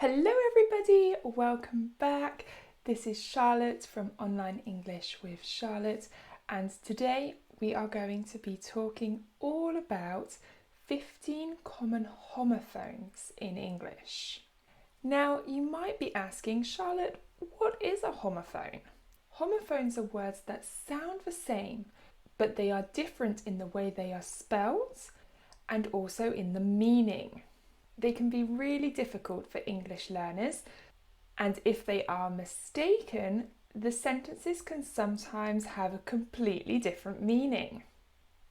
Hello everybody, welcome back. This is Charlotte from Online English with Charlotte, and today we are going to be talking all about 15 common homophones in English. Now you might be asking, Charlotte, what is a homophone? Homophones are words that sound the same, but they are different in the way they are spelled and also in the meaning. They can be really difficult for English learners, and if they are mistaken, the sentences can sometimes have a completely different meaning.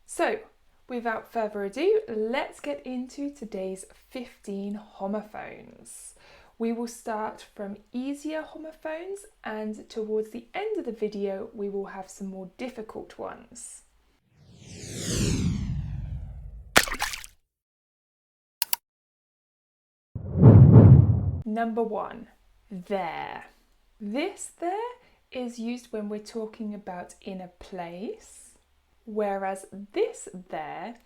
So, without further ado, let's get into today's 15 homophones. We will start from easier homophones, and towards the end of the video, we will have some more difficult ones. Number 1, there. This there is used when we're talking about in a place, whereas this there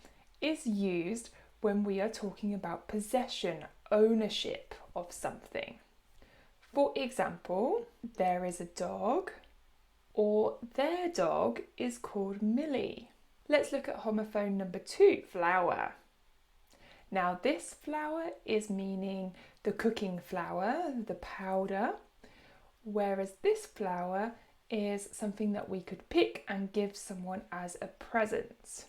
is used when we are talking about possession, ownership of something. For example, there is a dog, or their dog is called Millie. Let's look at homophone number 2, flour. Now this flour is meaning the cooking flour, the powder, whereas this flour is something that we could pick and give someone as a present.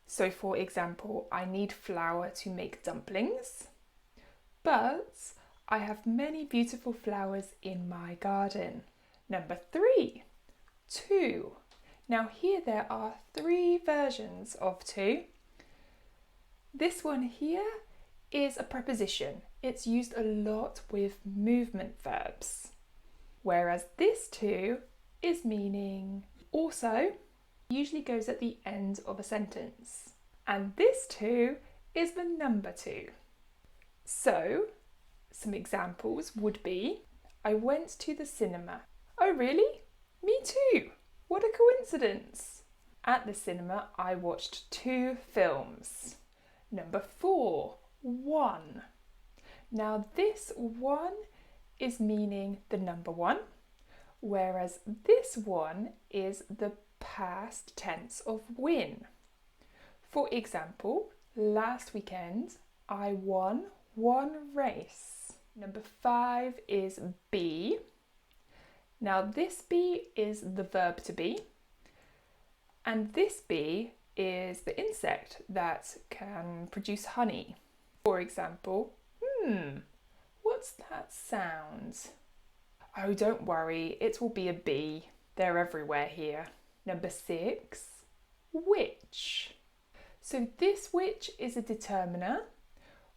So for example, I need flour to make dumplings, but I have many beautiful flowers in my garden. Number 3, to. Now here there are 3 versions of to. This one here is a preposition. It's used a lot with movement verbs. Whereas this to is meaning also, usually goes at the end of a sentence. And this to is the number 2. So, some examples would be, I went to the cinema. Oh really? Me too. What a coincidence. At the cinema, I watched 2 films. Number 4, 1. Now this 1 is meaning the number 1, whereas this 1 is the past tense of win. For example, last weekend I won 1 race. Number 5 is be. Now this be is the verb to be, and this be is the insect that can produce honey. For example, what's that sound? Oh, don't worry, it will be a bee. They're everywhere here. Number 6, which. So this which is a determiner,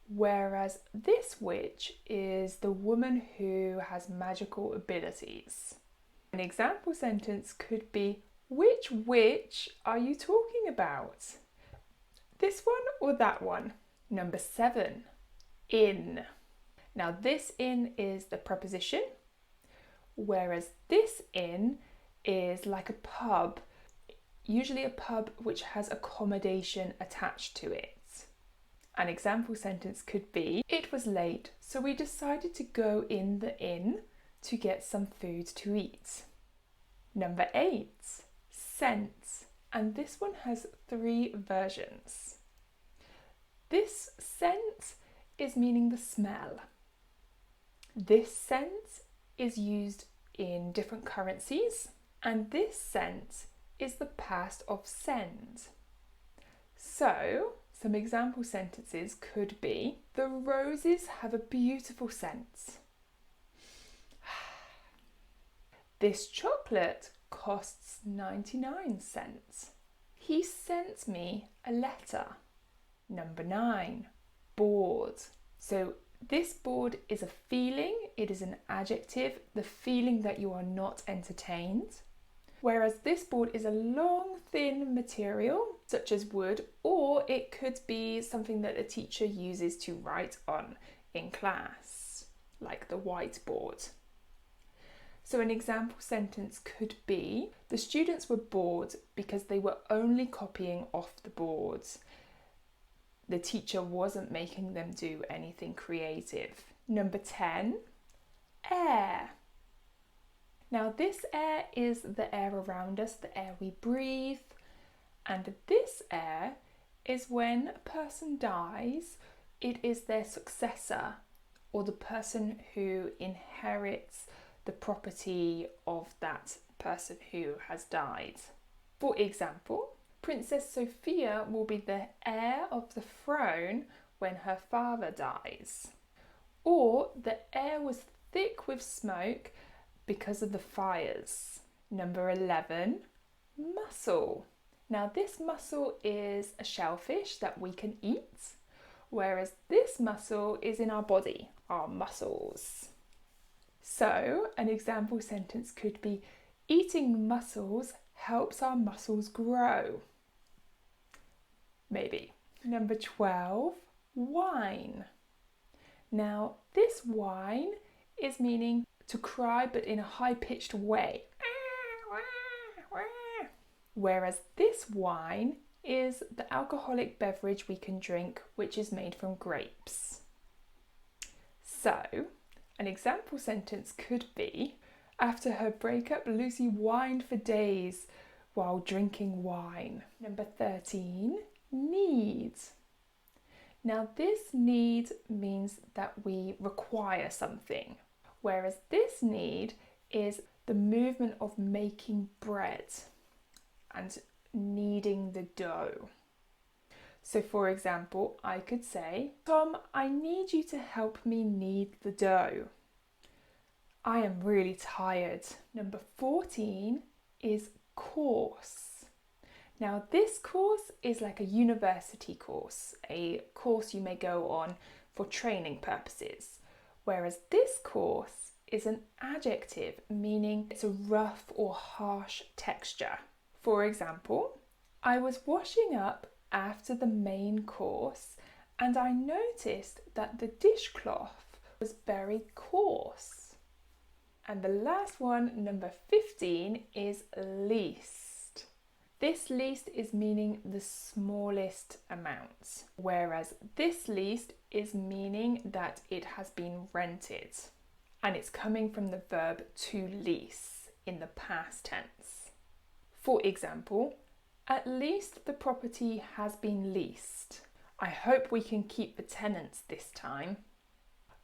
whereas this which is the woman who has magical abilities. An example sentence could be, which witch are you talking about? This one or that one? Number 7, in. Now this in is the preposition, whereas this in is like a pub, usually a pub which has accommodation attached to it. An example sentence could be, it was late, so we decided to go in the inn to get some food to eat. Number 8, scent, and this one has 3 versions. This scent is meaning the smell. This scent is used in different currencies, and this scent is the past of send. So, some example sentences could be, the roses have a beautiful scent. This chocolate costs 99 cents. He sent me a letter. Number 9, bored. So this bored is a feeling, it is an adjective, the feeling that you are not entertained. Whereas this board is a long, thin material, such as wood, or it could be something that a teacher uses to write on in class, like the whiteboard. So an example sentence could be, the students were bored because they were only copying off the boards. The teacher wasn't making them do anything creative. Number 10, air. Now this air is the air around us, the air we breathe, and this air is when a person dies, it is their successor or the person who inherits the property of that person who has died. For example, Princess Sophia will be the heir of the throne when her father dies. Or the air was thick with smoke because of the fires. Number 11, mussel. Now this mussel is a shellfish that we can eat, whereas this mussel is in our body, our muscles. So an example sentence could be, eating mussels helps our muscles grow. Maybe. Number 12, wine. Now this whine is meaning to cry but in a high-pitched way. Whereas this wine is the alcoholic beverage we can drink, which is made from grapes. So, an example sentence could be, after her breakup, Lucy whined for days while drinking wine. Number 13, need. Now this need means that we require something, whereas this need is the movement of making bread and kneading the dough. So for example, I could say, Tom, I need you to help me knead the dough. I am really tired. Number 14 is course. Now this course is like a university course, a course you may go on for training purposes, whereas this course is an adjective meaning it's a rough or harsh texture. For example, I was washing up after the main course and I noticed that the dishcloth was very coarse. And the last one, number 15, is least. This least is meaning the smallest amount, whereas this least is meaning that it has been rented. And it's coming from the verb to lease in the past tense. For example, at least the property has been leased. I hope we can keep the tenants this time.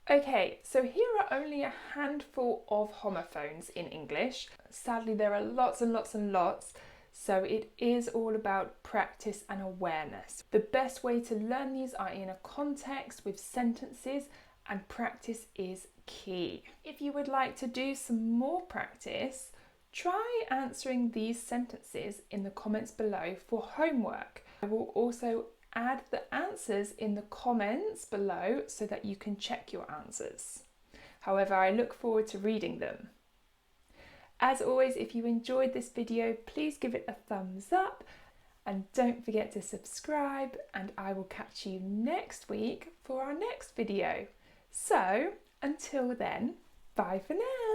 Okay, so here are only a handful of homophones in English. Sadly, there are lots and lots and lots, so it is all about practice and awareness. The best way to learn these are in a context with sentences, and practice is key. If you would like to do some more practice, try answering these sentences in the comments below for homework. I will also add the answers in the comments below so that you can check your answers. However, I look forward to reading them. As always, if you enjoyed this video, please give it a thumbs up and don't forget to subscribe, and I will catch you next week for our next video. So, until then, bye for now.